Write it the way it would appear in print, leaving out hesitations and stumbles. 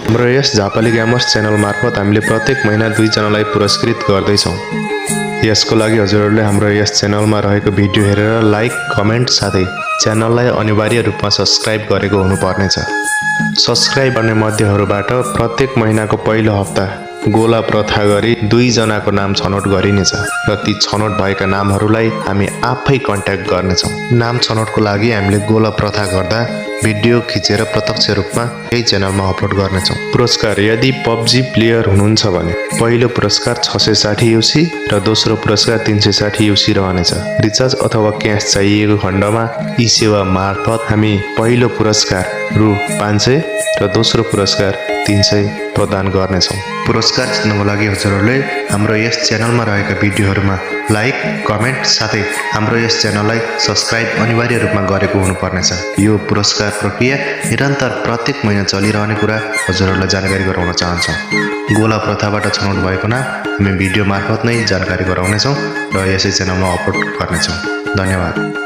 हाम्रो यस झापाली gamers channel मार्फत हामीले प्रत्येक महिना 2 जनालाई पुरस्कृत गर्दैछौँ। यसको लागि हजुरहरूले हाम्रो यस च्यानलमा रहेको भिडियो हेरेर लाइक, कमेन्ट साथै च्यानललाई अनिवार्य रूपमा सब्स्क्राइब गरेको हुनुपर्नेछ। सब्स्क्राइब गर्ने मध्येहरूबाट प्रत्येक महिनाको पहिलो हप्ता गोला प्रथा गरी 2 जनाको नाम छनौट गरिनेछ र ती छनौट भएका नामहरूलाई हामी आफै कन्ट्याक्ट गर्नेछौँ। नाम छनौटको लागि हामीले गोला प्रथा गर्दा भिडियो खिचेर प्रत्यक्ष रूपमा यही च्यानलमा अपलोड गर्नेछौँ। पुरस्कार: यदि पबजी प्लेयर हुनुहुन्छ भने पहिलो पुरस्कार 660 युसी र दोस्रो पुरस्कार 360 युसी रहनेछ। रिचार्ज अथवा क्यास चाहिएको खण्डमा यी सेवा मार्फत हामी पहिलो पुरस्कार रु 500 र दोस्रो पुरस्कार 300 प्रदान गर्नेछौँ। पुरस्कार जित्नको लागि हजुरहरूले हाम्रो यस च्यानलमा रहेका भिडियोहरूमा लाइक, कमेन्ट साथै हाम्रो यस च्यानललाई सब्स्क्राइब अनिवार्य रूपमा गरेको हुनुपर्नेछ। यो पुरस्कार प्रक्रिया निरन्तर प्रत्येक महिना चलिरहने कुरा हजुरहरूलाई जानकारी गराउन चाहन्छौँ। गोला प्रथाबाट छनौट भएको नाम हामी भिडियो मार्फत नै जानकारी गराउनेछौँ र यसै च्यानलमा अपलोड गर्नेछौँ। धन्यवाद।